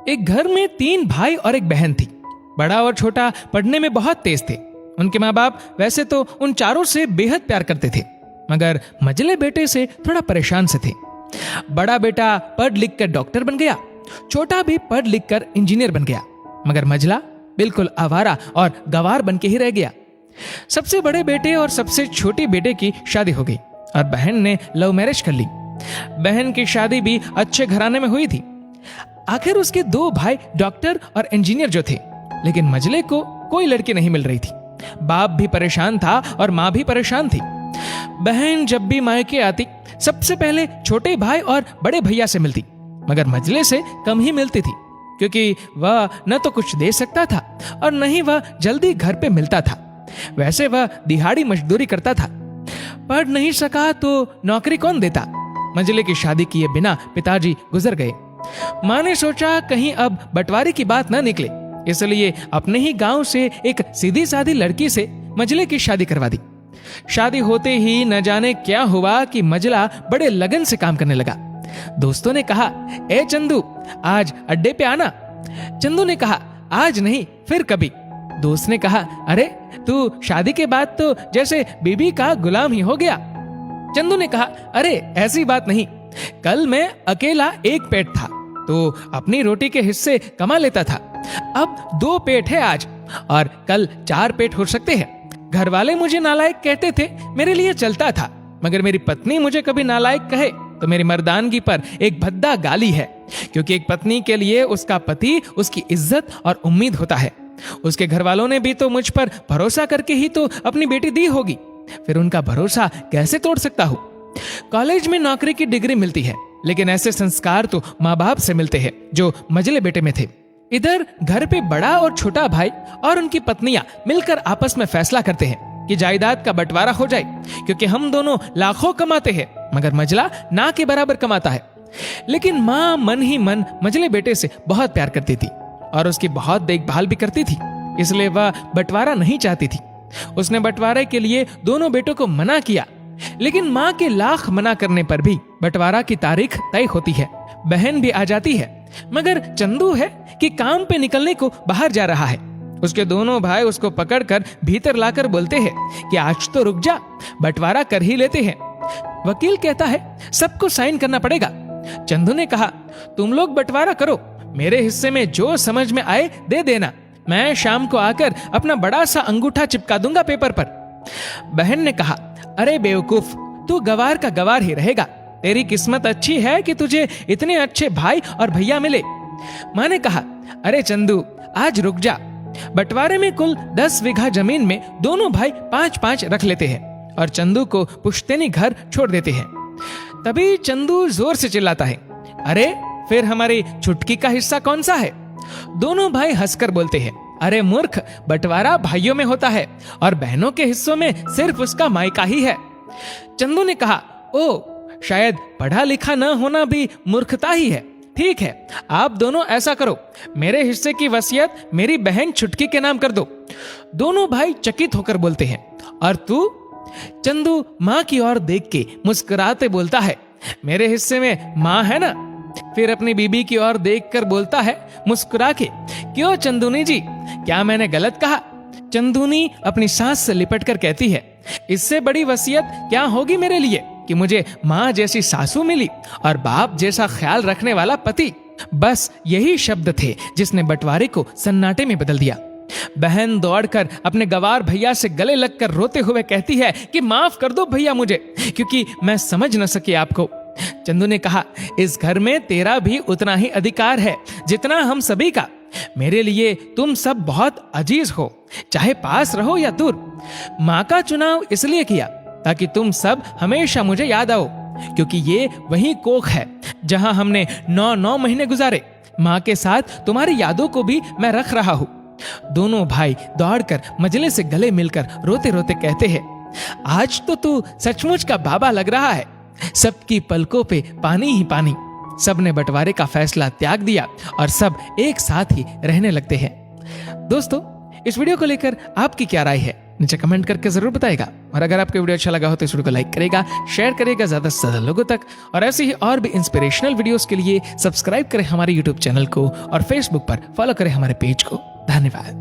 एक घर में 3 भाई और एक बहन थी। बड़ा और छोटा पढ़ने में बहुत तेज थे। उनके माँ बाप वैसे तो उन चारों से बेहद प्यार करते थे, मगर मझले बेटे से थोड़ा परेशान से थे। बड़ा बेटा पढ़ लिख कर डॉक्टर बन गया, छोटा भी पढ़ लिख कर इंजीनियर बन गया, मगर मझला बिल्कुल आवारा और गवार बन के ही रह गया। सबसे बड़े बेटे और सबसे छोटी बेटे की शादी हो गई और बहन ने लव मैरिज कर ली। बहन की शादी भी अच्छे घराने में हुई थी। आखिर उसके 2 भाई डॉक्टर और इंजीनियर जो थे, लेकिन मझले को कोई लड़की नहीं मिल रही थी। बाप भी परेशान था और माँ भी परेशान थी। बहन जब भी मायके आती सबसे पहले छोटे भाई और बड़े भैया से मिलती, मगर मझले से कम ही मिलती थी, क्योंकि वह न तो कुछ दे सकता था और न ही वह जल्दी घर पे मिलता था। वैसे वह दिहाड़ी मजदूरी करता था। पढ़ नहीं सका तो नौकरी कौन देता। मझले की शादी किए बिना पिताजी गुजर गए। माँ ने सोचा कहीं अब बंटवारे की बात न निकले, इसलिए अपने ही गांव से एक सीधी सादी लड़की से मझले की शादी करवा दी। शादी होते ही न जाने क्या हुआ कि मझला बड़े लगन से काम करने लगा। दोस्तों ने कहा, ए चंदू, आज अड्डे पे आना। चंदू ने कहा, आज नहीं, फिर कभी। दोस्त ने कहा, अरे तू शादी के बाद तो जैसे बीबी का गुलाम ही हो गया। चंदू ने कहा, अरे ऐसी बात नहीं, कल मैं अकेला एक पेट था तो अपनी रोटी के हिस्से कमा लेता था। अब 2 पेट है आज, और कल 4 पेट हो सकते हैं। घर वाले मुझे नालायक कहते थे, मेरे लिए चलता था, मगर मेरी पत्नी मुझे कभी नालायक कहे तो मेरी मर्दानगी पर एक भद्दा गाली है, क्योंकि एक पत्नी के लिए उसका पति उसकी इज्जत और उम्मीद होता है। उसके घर वालों ने भी तो मुझ पर भरोसा करके ही तो अपनी बेटी दी होगी, फिर उनका भरोसा कैसे तोड़ सकता हूँ। कॉलेज में नौकरी की डिग्री मिलती है, लेकिन ऐसे संस्कार तो माँ बाप से मिलते हैं जो मझले बेटे में थे। इधर घर पे बड़ा और छोटा भाई और उनकी पत्नियां मिलकर आपस में फैसला करते हैं कि जायदाद का बंटवारा हो जाए, क्योंकि हम दोनों लाखों कमाते हैं मगर मझला ना के बराबर कमाता है। लेकिन माँ मन ही मन मझले बेटे से बहुत प्यार करती थी और उसकी बहुत देखभाल भी करती थी, इसलिए वह बंटवारा नहीं चाहती थी। उसने बंटवारे के लिए दोनों बेटों को मना किया, लेकिन माँ के लाख मना करने पर भी बंटवारा की तारीख तय होती है। बहन भी आ जाती है, मगर चंदू है कि काम पे निकलने को बाहर जा रहा है। उसके दोनों भाई उसको पकड़कर भीतर लाकर बोलते हैं कि आज तो रुक जा, बंटवारा कर ही लेते हैं। वकील कहता है सबको साइन करना पड़ेगा। चंदू ने कहा, तुम लोग बंटवारा करो, मेरे हिस्से में जो समझ में आए दे देना, मैं शाम को आकर अपना बड़ा सा अंगूठा चिपका दूंगा पेपर पर। बहन ने कहा, अरे बेवकूफ, तू गवार का गवार ही रहेगा, तेरी किस्मत अच्छी है कि तुझे इतने अच्छे भाई और भैया मिले। माँ ने कहा, अरे चंदू, आज रुक जा, बंटवारे में कुल 10 बीघा जमीन में दोनों भाई 5-5 रख लेते हैं और चंदू को पुश्तैनी घर छोड़ देते हैं। तभी चंदू जोर से चिल्लाता है, अरे फिर हमारी छुटकी का हिस्सा कौन सा है? दोनों भाई हंसकर बोलते हैं, अरे मूर्ख, बंटवारा भाइयों में होता है और बहनों के हिस्सों में सिर्फ उसका मायका ही है। चंदू ने कहा, ओ, शायद पढ़ा लिखा न होना भी मूर्खता ही है। ठीक है, आप दोनों ऐसा करो, मेरे हिस्से की वसीयत मेरी बहन छुटकी के नाम कर दो। दोनों भाई चकित होकर बोलते हैं, और तू? चंदू माँ की ओर देख के मुस्कुराते बोलता है, मेरे हिस्से में माँ है ना। फिर अपनी बीबी की ओर देखकर बोलता है मुस्कुरा के, क्यों चंदूनी जी, क्या मैंने गलत कहा? चंदूनी अपनी सांस से लिपट कर कहती है, इससे बड़ी वसीयत क्या होगी मेरे लिए कि मुझे माँ जैसी सासू मिली और बाप जैसा ख्याल रखने वाला पति। बस यही शब्द थे जिसने बंटवारे को सन्नाटे में बदल दिया। बहन दौड़कर अपने गवार भैया से गले लगकर रोते हुए कहती है कि माफ कर दो भैया मुझे, क्योंकि मैं समझ न सकी आपको। चंदू ने कहा, इस घर में तेरा भी उतना ही अधिकार है जितना हम सभी का। मेरे लिए तुम सब बहुत अजीज हो, चाहे पास रहो या दूर। माँ का चुनाव इसलिए किया ताकि तुम सब हमेशा मुझे याद आओ, क्योंकि ये वही कोख है जहां हमने 9 महीने गुजारे। माँ के साथ तुम्हारी यादों को भी मैं रख रहा हूँ। दोनों भाई दौड़कर मजले से गले मिलकर रोते रोते कहते हैं, आज तो तू सचमुच का बाबा लग रहा है। सबकी पलकों पे पानी ही पानी। सबने बंटवारे का फैसला त्याग दिया और सब एक साथ ही रहने लगते हैं। दोस्तों, इस वीडियो को लेकर आपकी क्या राय है नीचे कमेंट करके जरूर बताएगा। और अगर आपको वीडियो अच्छा लगा हो तो इस वीडियो को लाइक करेगा, शेयर करेगा ज्यादा से ज्यादा लोगों तक। और ऐसे ही और भी इंस्पिरेशनल वीडियोस के लिए सब्सक्राइब करें हमारे यूट्यूब चैनल को और फेसबुक पर फॉलो करें हमारे पेज को। धन्यवाद।